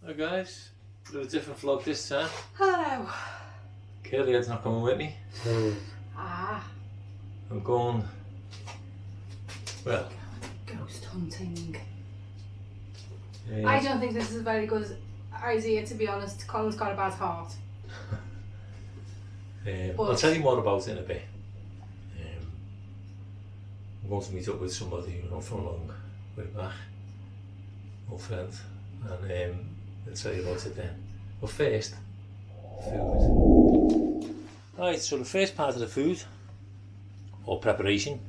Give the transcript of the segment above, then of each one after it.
Hi guys, do a different vlog this time. Hello. Kaylee's not coming with me. Ah. I'm going, well, Ghost hunting. yeah. I don't think this is a very good idea, to be honest. Colin's got a bad heart. I'll tell you more about it in a bit. I'm going to meet up with somebody, for a long way back, old friend, and I'll tell you about it then. But first, food. Right, so the first part of the food, or preparation,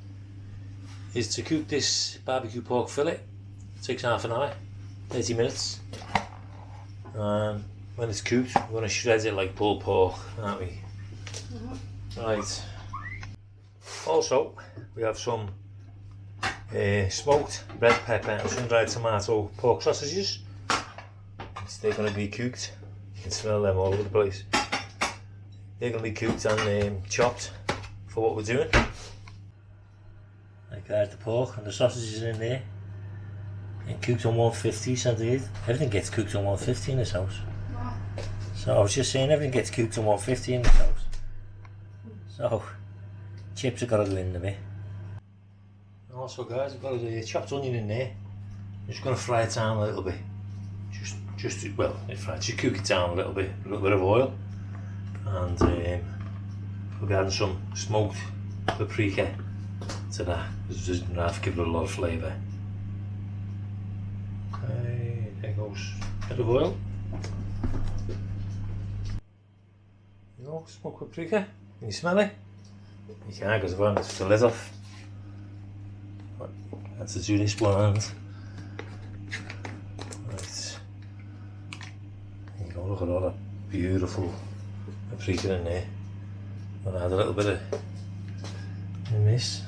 is to cook this barbecue pork fillet. It takes half an hour, 30 minutes. And when it's cooked, we're going to shred it like pulled pork, aren't we? Right. Also, we have some smoked red pepper and sun-dried tomato pork sausages. They're going to be cooked. You can smell them all over the place. They're going to be cooked and chopped for what we're doing. Like there's the pork and the sausages in there. And cooked on 150 centigrade. Everything gets cooked on 150 in this house. So I was just saying, everything gets cooked on 150 in this house. So chips have got to go in there. Also guys, I've got a chopped onion in there. I'm just going to fry it down a little bit. Just cook it down a little bit of oil. And we'll be adding some smoked paprika to that. It's just going to give it a lot of flavour. Okay, there goes a bit of oil. You know, smoked paprika. Can you smell it? You can't because I've only took the lid off. But I had to do this one hand. Right. There you go, look at all that beautiful paprika in there. I'm going to add a little bit of this.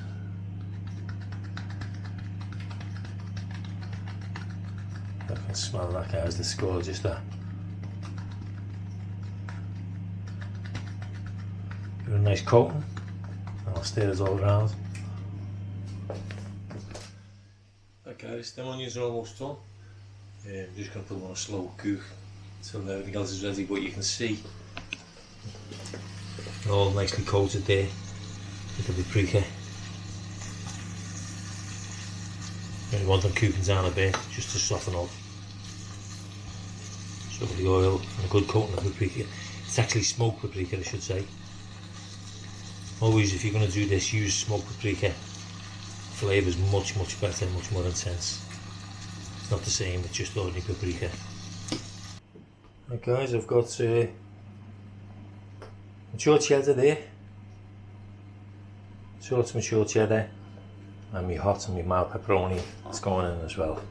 I can smell that, guys, that's gorgeous that. Give it a nice coating, and I'll stir it all around. Right guys, them onions are almost done. I'm just going to put them on a slow cook until everything else is ready, but you can see they're all nicely coated there with the paprika. You only want them cooking down a bit just to soften up. So with the oil and a good coating of paprika. It's actually smoked paprika, I should say. Always, if you're going to do this, use smoked paprika. Flavour is much better, much more intense. It's not the same with just ordinary paprika. Right guys, I've got mature cheddar there. Short mature cheddar. And my hot and my mild pepperoni is going in as well.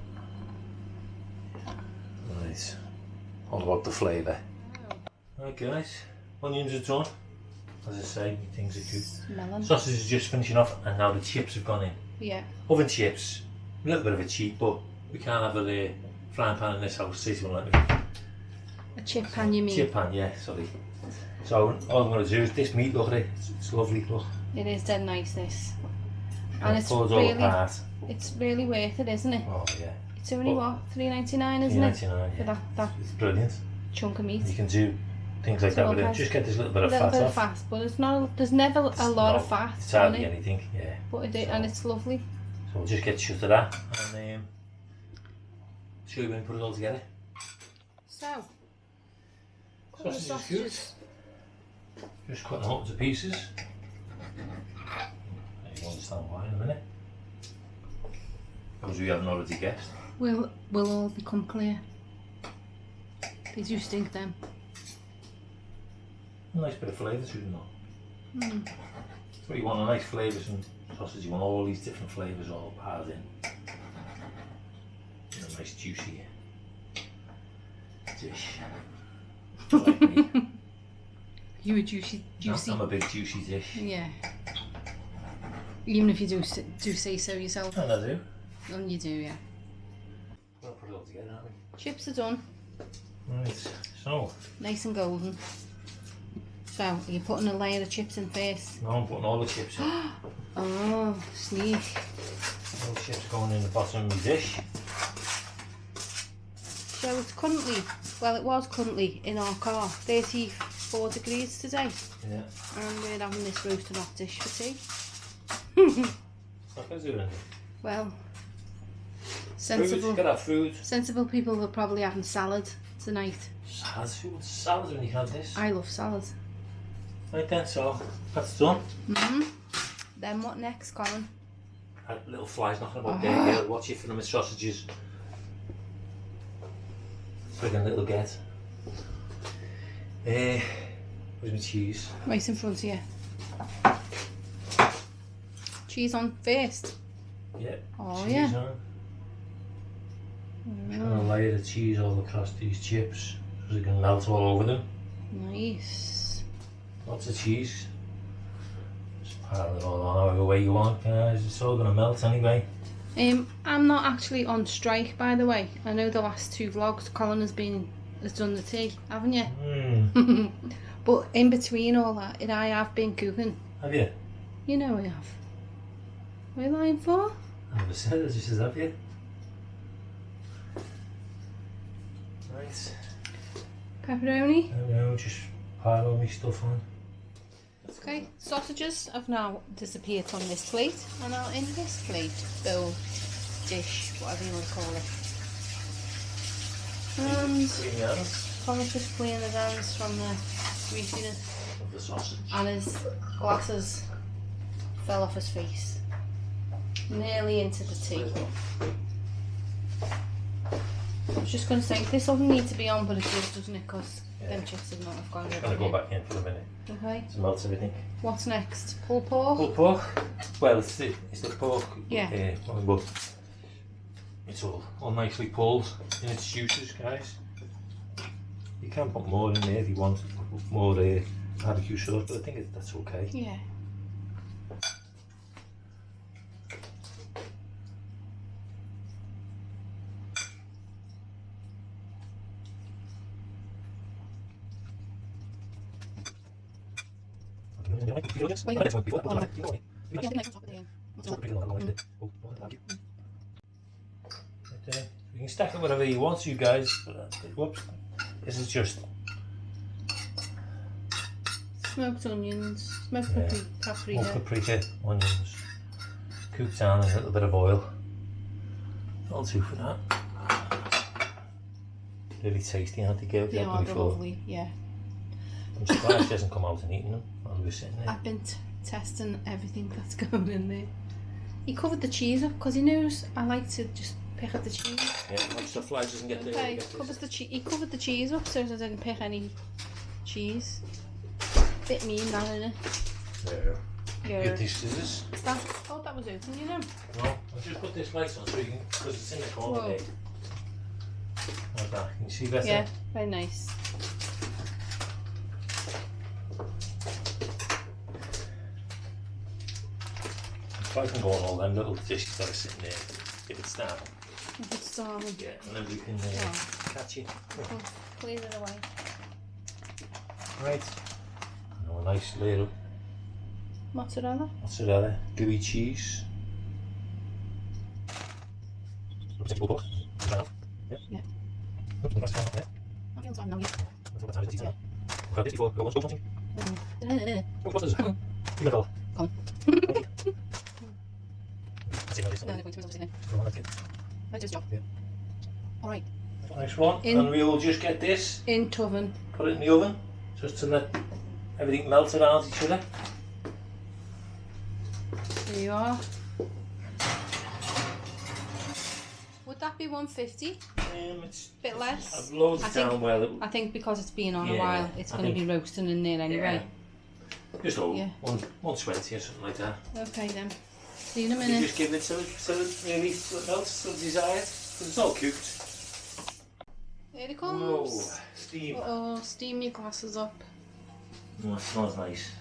Right, all about the flavour. Right guys, onions are done. As I say, things are good. Melon. Sausage is just finishing off, and now the chips have gone in. Yeah. Oven chips, a little bit of a cheat, but we can't have a frying pan in this house. Tracy won't let me. A chip pan, you mean? Chip pan, yeah, sorry. So all I'm going to do is this meat, look at it, it's lovely, look. It is dead nice, this. And it's all really, apart. it's really worth it, isn't it? Oh yeah. It's only what, $3.99, isn't it? $3.99, yeah. For that It's brilliant. chunk of meat. You can do things like that with it. Just get this little bit of fat off. Fat, but it's not. There's never a lot of fat. It's hardly anything, yeah. But and it's lovely. So we'll just get shut of that and show you when we put it all together. So, sausages. Just cut them up to pieces. You understand why in a minute. As we haven't already guessed. Will all become clear. They do stink them. A nice bit of flavour to them though. That's what you want, a nice flavour from sausage. You want all these different flavours all piled in. And a nice juicy dish. Like me. You a juicy. I'm a big juicy dish. Yeah. Even if you do say so yourself. And I do. And you do, yeah. We'll put it all together, aren't we? Chips are done. Right, so. Nice and golden. So, are you putting a layer of chips in first? No, I'm putting all the chips in. Oh, sneak. All the chips going in the bottom of the dish. So it's currently, well, it was currently in our car 34 degrees today. Yeah. And we're having this roasted hot dish for tea. It's not going to do anything. Well, Food, you gotta have food. sensible people are probably having salad tonight. Salad, food, salad when you have this. I love salad. Right then, so that's done. Then what next, Colin? That little fly's knocking about there, girl. Watch it for them with sausages. Friggin' little get. Where's my cheese? Right in front of you. Cheese on first. Yeah. Oh, cheese yeah. on. Just gonna layer the cheese all across these chips so they can melt all over them. Nice. Lots of cheese. Just pile it all on however way you want, guys. It's all gonna melt anyway. I'm not actually on strike, by the way. I know the last 2 vlogs Colin has done the tea, haven't you? But in between all that, I have been cooking. Have you? You know I have. What are you lying for? I never said it, just have you? Right. Pepperoni. I don't know, just pile all my stuff on. Okay, sausages have now disappeared from this plate and are in this plate, bowl, dish, whatever you want to call it. And Clean your hands Colin's just cleaning his hands from the greasiness, of the sausage. and his glasses fell off his face, nearly into the tea. I was just going to say, this oven needs to be on, but it does, doesn't it? Because them chips have not have gone I'm gonna go back in for a minute Okay. to melt everything. What's next? Pulled pork? Pulled pork. Well, it's the pork. Yeah. But it's all nicely pulled in its juices, guys. You can put more in there if you want more barbecue sauce, but I think that's okay. Yeah. You can stack it whatever you want, you guys. Whoops. This is just Smoked onions, smoked paprika. more paprika, onions, cooked down in a little bit of oil. That'll do for that. Really tasty, aren't they, girl? They are lovely, yeah. I'm surprised she hasn't come out and eaten them while we were sitting there. I've been testing everything that's going in there. He covered the cheese up because he knows I like to just pick up the cheese. Yeah, watch the flies doesn't get there. Okay, he covered the cheese up so I didn't pick any cheese. Bit mean that, innit? Yeah. Get these scissors. Oh, that was open, you know. No, I'll just put this light on so you can, because it's in the corner Whoa. there. Like that. Can you see better? Yeah, very nice. If I can go on all them little dishes that are sitting there, if it's down. If it's starving. Yeah, and then we can catch it. Clear it away. Right. And a nice layer of Mozzarella. gooey cheese. Yeah. Alright. Next one, and we'll just get this in oven. Put it in the oven, just to let everything melt around each other. There you are. Would that be 150? It's a bit less. I've lowered it down well. I think because it's been on a while, it's going to be roasting in there anyway. Yeah. Just over 120 or something like that. Okay then. See you in a minute. You just give it till it really melts to the desired, because it's all cooked. Here it comes. Whoa, steam. Oh, steam your glasses up. Oh, it smells nice.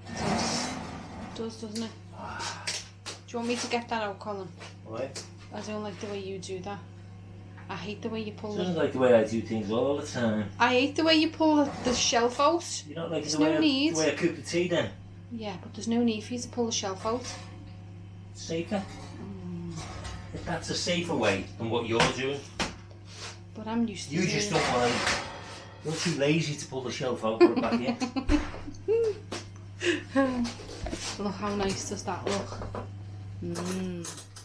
It does, doesn't it? Do you want me to get that out, Colin? Why? I don't like the way you do that. I hate the way you pull Doesn't like the way I do things all the time. I hate the way you pull the shelf out. You don't like There's the way, no need. the way I cook the tea then? Yeah, but there's no need for you to pull the shelf out. Safer? If that's a safer way than what you're doing. But I'm used to You just don't mind. You're too lazy to pull the shelf out and put it back in. Look how nice does that look.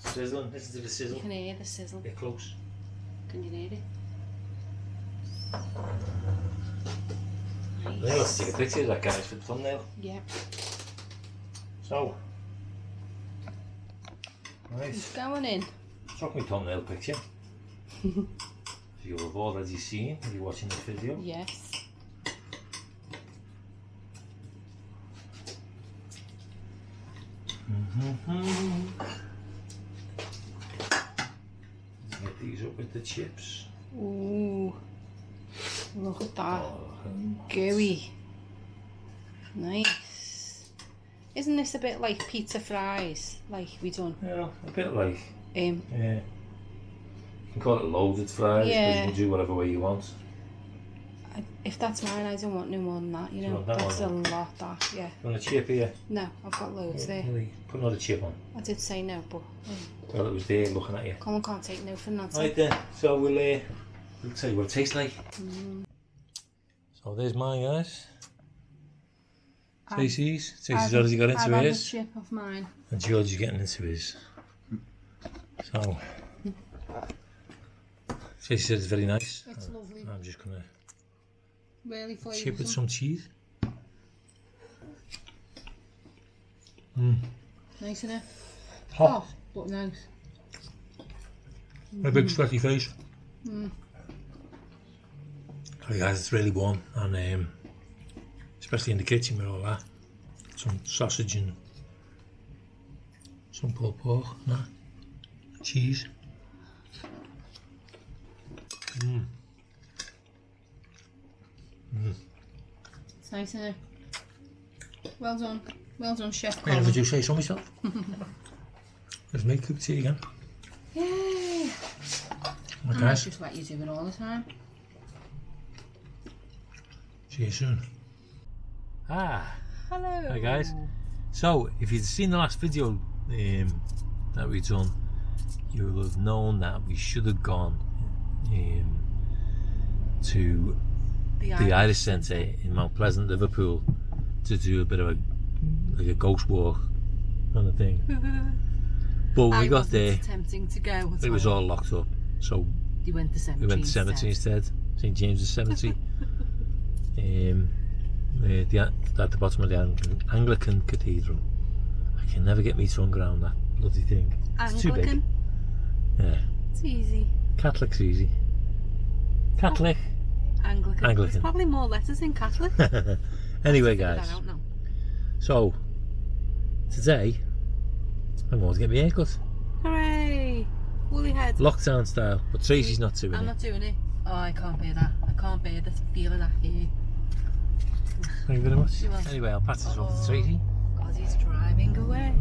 Sizzling, listen to the sizzle. You can hear the sizzle. Get close. Can you hear it? Nice. Yeah, let's take a picture of that, guys, for the thumbnail. Yeah. So. Right. It's going in. Took my thumbnail picture. You have already seen if you're watching this video. Yes. Get these up with the chips. Ooh. Look at that. Oh, Gooey. Nice. Isn't this a bit like pizza fries? Like we done? yeah, a bit like. Yeah. You can call it loaded fries, because Yeah. you can do whatever way you want. If that's mine, I don't want no more than that, you Do you know. want that That's a one? lot, that, yeah. You want a chip here? No, I've got loads there. Really? Put another chip on. I did say no, but Well, it was there looking at you. Colin can't take no for nothing. Right then, so we'll tell you what it tastes like. So there's mine, guys. Tracy's. Tracy's already got into I've had a his. chip of mine. And George is getting into his. So, Tracy said it's very nice. It's lovely. I'm just going to Really flavourful. chip with some cheese. Nice, isn't it? Hot. But nice. A big sweaty face. Hey guys, it's really warm, and especially in the kitchen with all that. Some sausage and some pulled pork, and that. Cheese. It's nice, isn't it? Well done. Well done, Chef Yeah, Colin. did you say so myself? There's me cooked tea again. Yay! Right, I guys, just let you do it all the time. see you soon. Hello. Hi guys. So, if you've seen the last video that we've done, you will have known that we should have gone to the Irish Centre in Mount Pleasant, Liverpool, to do a bit of a ghost walk kind of thing. But when we got there, Attempting to go. it was all locked up. So You went to cemetery. we went to cemetery instead, St James's Cemetery. At the bottom of the Anglican Cathedral. I can never get me tongue around that bloody thing. It's too big. Yeah. It's easy. Catholic's easy. Catholic. Anglican. There's probably more letters in Catholic. Anyway, guys. So today I'm going to get my haircut. Hooray! Woolly head. Lockdown style, but Tracy's not doing I'm it. not doing it. Oh, I can't bear that. I can't bear the feel of that hair. Thank you very much. You're welcome. Anyway, I'll pass this off to Tracy. God, he's driving away.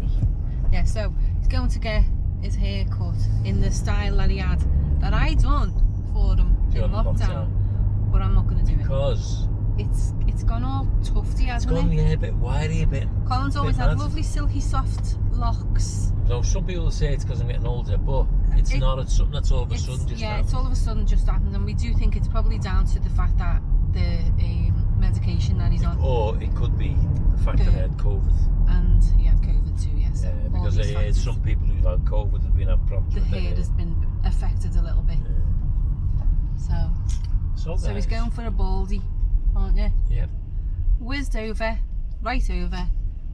Yeah, so he's going to get his hair cut in the style that he had, that I done for him in During lockdown. But I'm not going to do Because it. It's gone all tufty, it's hasn't gone it? a bit wiry, a bit. Colin's always mad. had lovely, silky, soft locks. So some people say it's because I'm getting older, but it's not. It's something that's all of a sudden just Yeah, now. it's all of a sudden just happened, and we do think it's probably down to the fact that the medication that he's on, Or it could be the fact that I had COVID. and he had COVID too. Yeah, so all Because I these heard factors. some people who've had COVID have been having problems The with their hair has been affected a little bit. So he's going for a baldy, aren't you? Yep. Whizzed over, right over,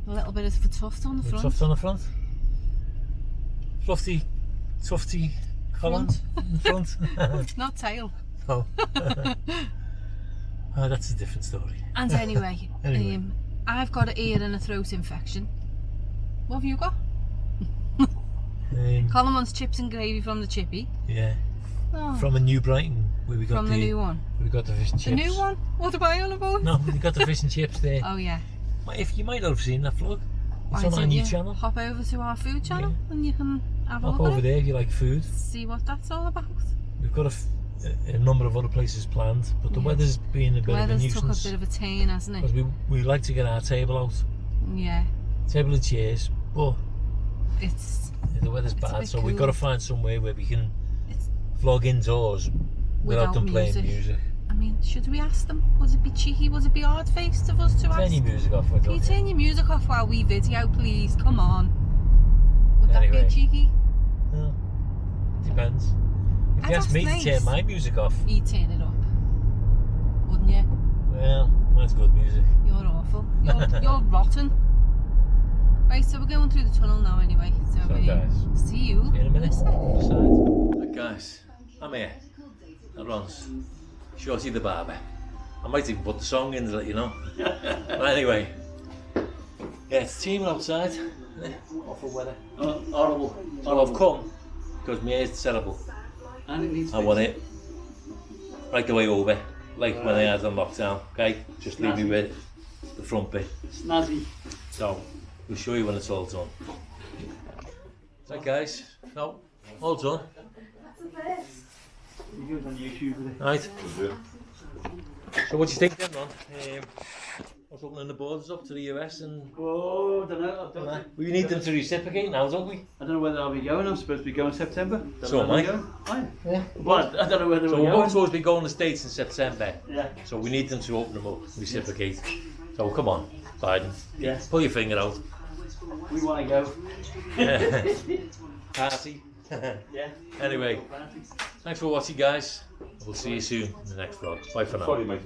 a little bit of a tuft on the front. Tuft on the front. Fluffy, tufty Colin in the front. Not tail. Oh. Oh, that's a different story. And anyway, Anyway. I've got an ear and a throat infection. What have you got? Colin wants chips and gravy from the chippy. Yeah. Oh, From a New Brighton where we got from the new one. we got the fish and The chips. new one? What am I on about? No, we got the fish and chips there. Oh yeah. If you might not have seen that vlog, it's Why on our don't new you channel. hop over to our food channel and you can have a Hop look over at it. there if you like food. See what that's all about. We've got a number of other places planned, but the weather's been a bit of a Weather's took a nuisance bit of a turn, hasn't it? because we like to get our table out, Yeah. table and chairs, but It's the weather's a bad, bit so we've got to cool. find somewhere where we can It's- vlog indoors without them playing music. I mean, should we ask them? Would it be cheeky? Would it be hard-faced of us to ask? Turn your music off. Can you turn your music off while we video, please? Come on. Would that be cheeky? No. Depends. If you ask me to turn my music off, you'd turn it up, wouldn't you? Well, mine's good music. You're awful. You're rotten. Right, so we're going through the tunnel now anyway. So guys, see you in a minute. Right, guys, I'm here at Ron's. Shorty the barber. I might even put the song in to let you know. But anyway, yeah, it's teeming outside. Awful weather. Horrible. So I've come because my hair's terrible. And it needs I want it right the way over, like when I had on lockdown. Okay, just leave me with the front bit. Snazzy. So we'll show you when it's all done. So guys, no, all done. You go on YouTube with it. Right. So what do you think then, Ron? What's opening the borders up to the US and... Oh, I don't know. We need them to reciprocate now, don't we? I don't know whether I'll be going. I'm supposed to be going in September. So am I. Yeah. But I don't know whether So we're we're going. both supposed to be going to the States in September. Yeah. So we need them to open them up, reciprocate. So come on, Biden. Yes. Pull your finger out. We want to go. Party. Yeah. Anyway, thanks for watching, guys. We'll see you soon in the next vlog. Bye for now. Sorry, mate.